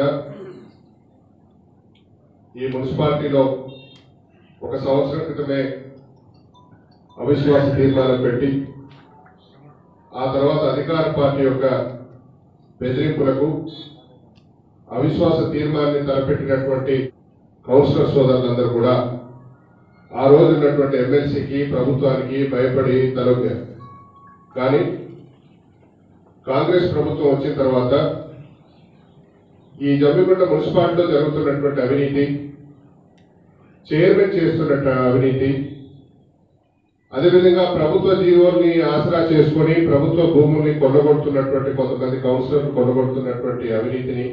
విధంగా ఈ మున్సిపాలిటీలో ఒక సంవత్సరం క్రితమే అవిశ్వాస తీర్మానం పెట్టి ఆ తర్వాత అధికార పార్టీ యొక్క బెదిరింపులకు అవిశ్వాస తీర్మానాన్ని తలపెట్టినటువంటి కౌన్సిలర్ సోదరులందరూ కూడా ఆ రోజు ఉన్నటువంటి ఎమ్మెల్సీకి ప్రభుత్వానికి భయపడి తలొగ్గారు. కానీ కాంగ్రెస్ ప్రభుత్వం వచ్చిన తర్వాత ఈ జమ్మిగుంట మున్సిపాలిటీలో జరుగుతున్నటువంటి అవినీతి, చైర్మన్ చేస్తున్న అవినీతి, అదేవిధంగా ప్రభుత్వ జీవోల్ని ఆసరా చేసుకుని ప్రభుత్వ భూముల్ని కొల్లగొడుతున్నటువంటి కొంతమంది కౌన్సిలర్లు కొల్లగొడుతున్నటువంటి అవినీతిని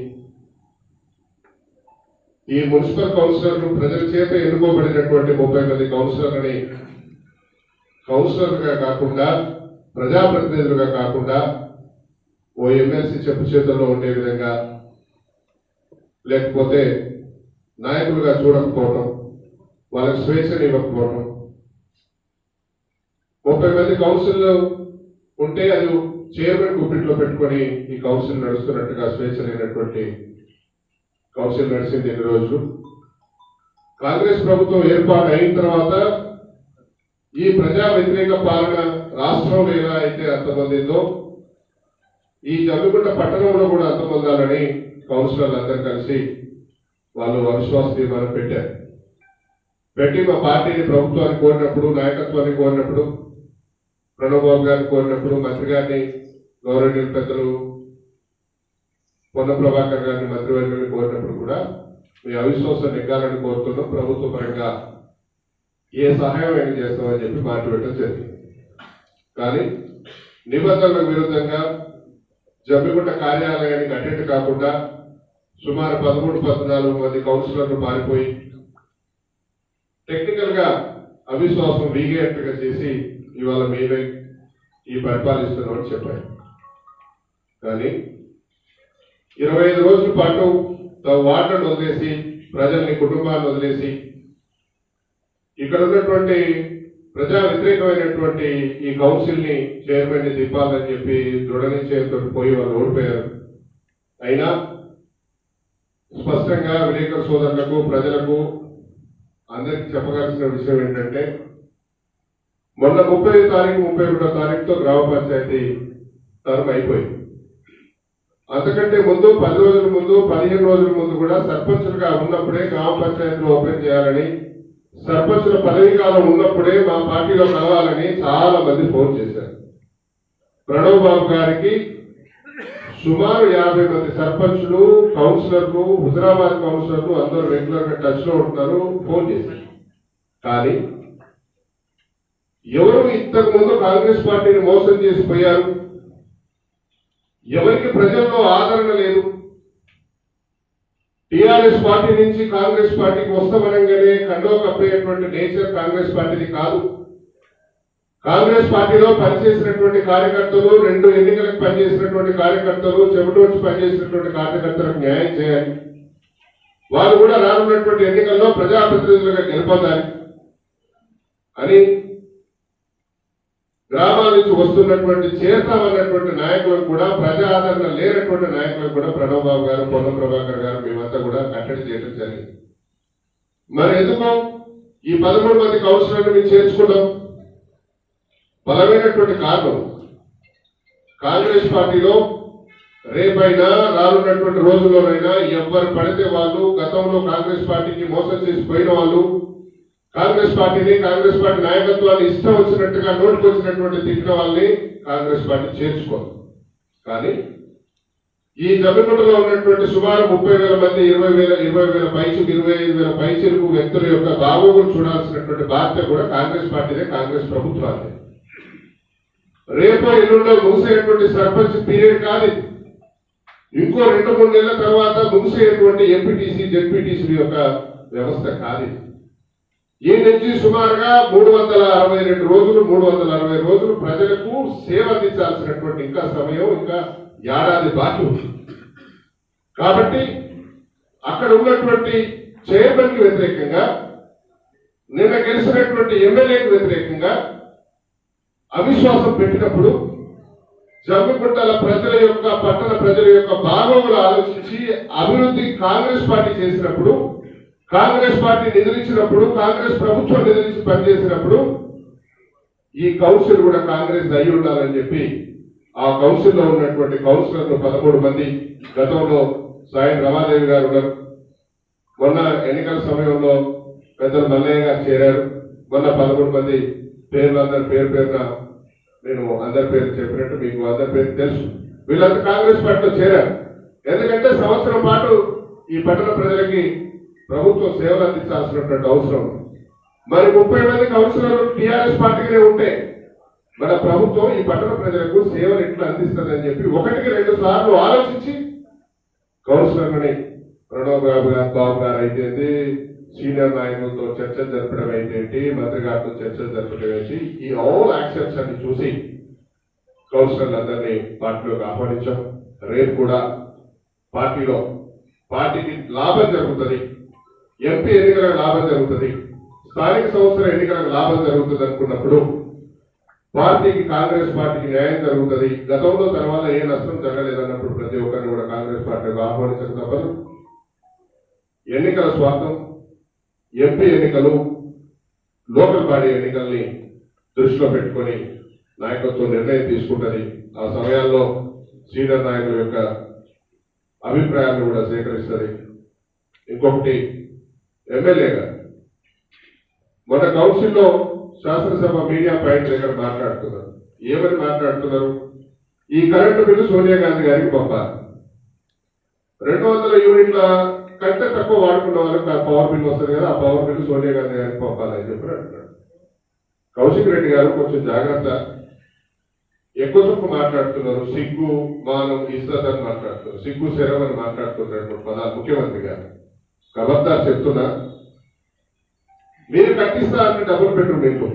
ఈ మున్సిపల్ కౌన్సిలర్లు ప్రజల చేత ఎన్నుకోబడినటువంటి 30 మంది కౌన్సిలర్లని కౌన్సిలర్లుగా కాకుండా ప్రజాప్రతినిధులుగా కాకుండా ఓ ఎమ్మెల్సీ చెప్పు చేతుల్లో ఉండే విధంగా లేకపోతే నాయకులుగా చూడకపోవటం, వాళ్ళకి స్వేచ్ఛను ఇవ్వకపోవటం, 30 మంది కౌన్సిల్లో ఉంటే అది చైర్మన్ గుప్పిట్లో పెట్టుకొని ఈ కౌన్సిల్ నడుస్తున్నట్టుగా స్వేచ్ఛ లేనటువంటి కౌన్సిల్ నడిచింది. ఎన్ని రోజులు కాంగ్రెస్ ప్రభుత్వం ఏర్పాటు అయిన తర్వాత ఈ ప్రజా వ్యతిరేక పాలన రాష్ట్రంలో ఎలా అయితే అంతమందిందో ఈ జమ్మిగుంట పట్టణంలో కూడా అంతమందాలని కౌన్సిలర్లు అందరూ కలిసి వాళ్ళు అవిశ్వాస తీర్మానం పెట్టారు. పెట్టి మా పార్టీని ప్రభుత్వాన్ని కోరినప్పుడు, నాయకత్వాన్ని కోరినప్పుడు, ప్రణబ్ బాబు గారిని కోరినప్పుడు, మంత్రి గారిని, గౌరవనీయుల పెద్దలు పొన్న ప్రభాకర్ గారిని, మంత్రివర్గాన్ని కోరినప్పుడు కూడా మీ అవిశ్వాసం నెగ్గాలని కోరుతున్నాం, ప్రభుత్వ పరంగా ఏ సహాయం అయినా చేస్తామని చెప్పి మాట పెట్టడం జరిగింది. కానీ నిబంధనలకు విరుద్ధంగా జమ్మిగుంట కార్యాలయానికి అటెండ్ కాకుండా సుమారు 13-14 మంది కౌన్సిలర్లు పారిపోయి టెక్నికల్ గా అవిశ్వాసం వీగేట్టుగా చేసి ఇవాళ మేమే ఈ పరిపాలిస్తున్నామని చెప్పారు. కానీ 25 రోజుల పాటు వార్డులను వదిలేసి, ప్రజల్ని, కుటుంబాలను వదిలేసి ఇక్కడ ఉన్నటువంటి ప్రజా వ్యతిరేకమైనటువంటి ఈ కౌన్సిల్ ని చైర్మన్ ని తిప్పాలని చెప్పి దృఢ నిశ్చయంతో పోయి వాళ్ళు ఓడిపోయారు. అయినా స్పష్టంగా విలేకరుల సోదరులకు, ప్రజలకు అందరికి చెప్పగలిసిన విషయం ఏంటంటే మొన్న 30వ తారీఖు 31వ తారీఖుతో గ్రామ పంచాయతీ టర్మ్ అయిపోయింది. అంతకంటే ముందు 10 రోజుల ముందు, 15 రోజుల ముందు కూడా సర్పంచులుగా ఉన్నప్పుడే గ్రామ పంచాయతీలు ఓపెన్ చేయాలని, సర్పంచుల పదవీ కాలం ఉన్నప్పుడే మా పార్టీలో కలవాలని చాలా మంది ఫోన్ చేశారు. ప్రణబ్ బాబు గారికి సుమారు 50 మంది సర్పంచులు, కౌన్సిలర్లు, హుజరాబాద్ కౌన్సిలర్లు అందరూ రెగ్యులర్ గా టచ్ లో ఉంటున్నారు, ఫోన్ చేశారు. కానీ ఎవరు ఇంతకు ముందు కాంగ్రెస్ పార్టీని మోసం చేసిపోయారు, ఎవరికి ప్రజల్లో ఆదరణ లేదు, టీఆర్ఎస్ పార్టీ నుంచి కాంగ్రెస్ పార్టీకి వస్తామనగానే కండో కప్పేటువంటి నేచర్ కాంగ్రెస్ పార్టీది కాదు. కాంగ్రెస్ పార్టీలో పనిచేసినటువంటి కార్యకర్తలు, 2 ఎన్నికలకు పనిచేసినటువంటి కార్యకర్తలు, చెవిటోడ్చి పనిచేసినటువంటి కార్యకర్తలకు న్యాయం చేయాలి. వారు కూడా రానున్నటువంటి ఎన్నికల్లో ప్రజాప్రతినిధులుగా గెలుపొందాలి అని గ్రామాల నుంచి వస్తున్నటువంటి చేస్తామన్నటువంటి నాయకులకు కూడా, ప్రజా ఆదరణ లేనటువంటి నాయకులకు కూడా ప్రణబ్ బాబు గారు, పొన్న ప్రభాకర్ గారు మేమంతా కూడా కట్టడి చేయడం జరిగింది. మరి ఎందుకు ఈ 13 మంది కౌన్సిలర్లు మేము చేర్చుకున్నాం? బలమైనటువంటి కారణం, కాంగ్రెస్ పార్టీలో రేపైనా రానున్నటువంటి రోజుల్లోనైనా ఎవరు పడితే వాళ్ళు, గతంలో కాంగ్రెస్ పార్టీకి మోసం చేసి పోయిన వాళ్ళు, కాంగ్రెస్ పార్టీని, కాంగ్రెస్ పార్టీ నాయకత్వాన్ని ఇష్టం వచ్చినట్టుగా నోటికి వచ్చినటువంటి తిట్టిన వాళ్ళని కాంగ్రెస్ పార్టీ చేర్చుకోదు. కానీ ఈ జమ్మిగుంటలో ఉన్నటువంటి సుమారు 30,000 మంది, 20,000 పైచుకు, 25,000 పైచులకు వ్యక్తుల యొక్క బాగోగులు చూడాల్సినటువంటి బాధ్యత కూడా కాంగ్రెస్ పార్టీదే, కాంగ్రెస్ ప్రభుత్వాన్ని. రేపో ఎల్లుండో ముగిసేటువంటి సర్పంచ్ పీరియడ్ కాదు, ఇంకో 2-3 నెలల తర్వాత ముగిసేటువంటి ఎంపీటీసీ, జెడ్పీటీసీ యొక్క వ్యవస్థ కాదు. ఈ నుంచి సుమారుగా 362 రోజులు, 360 రోజులు ప్రజలకు సేవ అందించాల్సినటువంటి ఇంకా సమయం, ఇంకా ఏడాది బాకీ ఉంది. కాబట్టి అక్కడ ఉన్నటువంటి చైర్మన్ కి వ్యతిరేకంగా, నిన్న గెలిచినటువంటి ఎమ్మెల్యేకి వ్యతిరేకంగా అవిశ్వాసం పెట్టినప్పుడు జమ్మికుంటల ప్రజల యొక్క పట్టణ ప్రజల యొక్క బాగోగులు ఆలోచించి అభివృద్ధి కాంగ్రెస్ పార్టీ చేసినప్పుడు, కాంగ్రెస్ పార్టీ నిధులిచ్చినప్పుడు, కాంగ్రెస్ ప్రభుత్వం నిధులిచ్చి పనిచేసినప్పుడు ఈ కౌన్సిల్ కూడా కాంగ్రెస్ అయి ఉండాలని చెప్పి ఆ కౌన్సిల్లో ఉన్నటువంటి కౌన్సిలర్లు 13 మంది గతంలో సాయం రమాదేవి గారు ఉన్నారు. మొన్న ఎన్నికల సమయంలో పెద్దలు మల్లయ్య గారు చేరారు. మొన్న 13 మంది పేర్లు అందరి పేరున నేను అందరి పేరు చెప్పినట్టు మీకు అందరి పేరు తెలుసు. వీళ్ళంతా కాంగ్రెస్ పార్టీలో చేరారు. ఎందుకంటే సంవత్సరం పాటు ఈ పట్టణ ప్రజలకి ప్రభుత్వం సేవలు అందించాల్సినటువంటి అవసరం. మరి 30 మంది కౌన్సిలర్లు టీఆర్ఎస్ పార్టీగానే ఉంటే మన ప్రభుత్వం ఈ పట్టణ ప్రజలకు సేవలు ఎట్లా అందిస్తుందని చెప్పి 1-2 సార్లు ఆలోచించి కౌన్సిలర్లని ప్రణవ్ బాబు గారు అయితే సీనియర్ నాయకులతో చర్చలు జరపడం అయితే, మంత్రి గారితో చర్చలు జరపడం అయితే, ఈ ఆల్ యాక్షన్స్ అన్ని చూసి కౌన్సిలర్లందరినీ పార్టీలోకి ఆహ్వానించాం. రేపు కూడా పార్టీకి లాభం జరుగుతుంది, ఎంపీ ఎన్నికలకు లాభం జరుగుతుంది, స్థానిక సంస్థల ఎన్నికలకు లాభం జరుగుతుంది అనుకున్నప్పుడు పార్టీకి కాంగ్రెస్ పార్టీకి న్యాయం జరుగుతుంది. గతంలో తర్వాత ఏ నష్టం జరగలేదన్నప్పుడు ప్రతి ఒక్కరిని కూడా కాంగ్రెస్ పార్టీకి ఆహ్వానించక తప్పదు. ఎన్నికల స్వార్థం, ఎంపీ ఎన్నికలు, లోకల్ బాడీ ఎన్నికల్ని దృష్టిలో పెట్టుకొని నాయకత్వం నిర్ణయం తీసుకుంటుంది. ఆ సమయాల్లో సీనియర్ నాయకుల యొక్క అభిప్రాయాలను కూడా సేకరిస్తుంది. ఇంకొకటి, ఎమ్మెల్యేగా మన కౌన్సిల్లో శాసనసభ మీడియా పాయింట్ దగ్గర మాట్లాడుతున్నారు. ఏమని మాట్లాడుతున్నారు? ఈ కరెంటు బిల్లు సోనియా గాంధీ గారికి పంపాలి, 200 యూనిట్ల కంటే తక్కువ వాడుకున్న వాళ్ళకి పవర్ బిల్ వస్తుంది కదా, ఆ పవర్ బిల్ సోనియా గాంధీ గారికి పంపాలని చెప్పి అంటున్నాడు. కౌశిక్ రెడ్డి గారు కొంచెం జాగ్రత్త, ఎక్కువ తక్కువ మాట్లాడుతున్నారు. సిగ్గు, మానం, ఇజ్జత్ అని మాట్లాడుతున్నారు, సిగ్గు శరం అని మాట్లాడుతున్నటువంటి పదాలు ముఖ్యమంత్రి గారు. ఖబర్దార్ చెప్తున్నా, మీరు కట్టిస్తా అన్న డబుల్ బెడ్రూమ్ ఇల్లు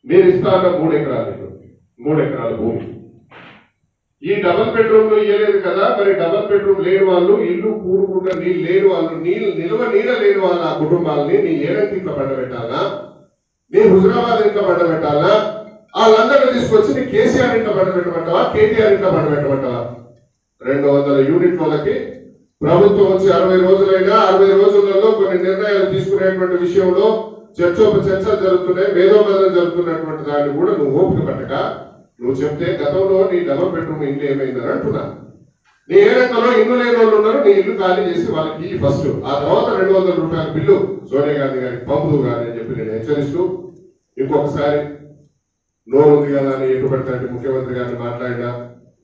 మీరు ఇస్తా అన్న 3 ఎకరాల ఇల్లు, 3 ఎకరాల భూమి, ఈ డబల్ బెడ్రూమ్లు ఇవ్వలేదు కదా. మరి డబల్ బెడ్రూమ్ లేని వాళ్ళు, ఇల్లు కూడుకున్న నీళ్ళు లేని వాళ్ళు, నిల్వ నీడ లేని వాళ్ళ కుటుంబాలని నీ ఏడంతి ఇంట్లో పండబెట్టాలా, నీ హుజరాబాద్ ఇంట్లో పండబెట్టాలా, వాళ్ళందరినీ తీసుకొచ్చి నీ కేసీఆర్ ఇంట్లో పండబెట్టమంటావా, కేటీఆర్ ఇంట్లో పండబెట్టమంటావా? 200 యూనిట్ వాళ్ళకి ప్రభుత్వం వచ్చి 60 రోజులైనా 60 రోజులలో కొన్ని నిర్ణయాలు తీసుకునేటువంటి విషయంలో చర్చలు జరుగుతున్నాయి, మేధోమదనం జరుగుతున్నటువంటి దాన్ని కూడా నువ్వు ఓపిక పట్టక నువ్వు చెప్తే, గతంలో నీ డబల్ బెడ్రూమ్ ఇల్లు ఏమైందని అంటున్నా. నీ ఏడంతలో ఇల్లు లేని వాళ్ళు ఉన్నారు, నీ ఇల్లు ఖాళీ చేసి వాళ్ళకి ఫస్ట్, ఆ తర్వాత 200 రూపాయల బిల్లు సోనియా గాంధీ గారికి పంపుదు కానీ అని చెప్పి నేను హెచ్చరిస్తూ, ఇంకొకసారి నోరు ఉంది కదా అని ఎటుపడితే ముఖ్యమంత్రి గారిని మాట్లాడినా,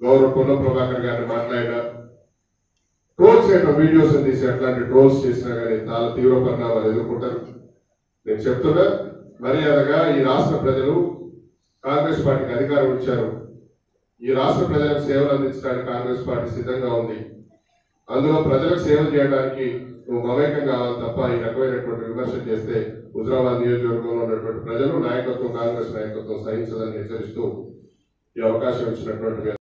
గౌరవ పొన్నం ప్రభాకర్ గారిని మాట్లాడినా, ట్రోల్స్ చేయడం, వీడియోస్ తీసి అట్లాంటి ట్రోల్స్ చేసినా కానీ చాలా తీవ్ర పరిణామాలు ఎదుర్కొంటారు. నేను చెప్తున్నా, మర్యాదగా ఈ రాష్ట్ర ప్రజలు కాంగ్రెస్ పార్టీకి అధికారం ఇచ్చారు. ఈ రాష్ట్ర ప్రజలకు సేవలు అందించడానికి కాంగ్రెస్ పార్టీ సిద్ధంగా ఉంది. అందులో ప్రజలకు సేవ చేయడానికి నువ్వు మమేకం కావాలి తప్ప ఈ రకమైనటువంటి విమర్శలు చేస్తే హుజరాబాద్ నియోజకవర్గంలో ఉన్నటువంటి ప్రజలు, నాయకత్వం, కాంగ్రెస్ నాయకత్వం సహించదని హెచ్చరిస్తూ ఈ అవకాశం ఇచ్చినటువంటి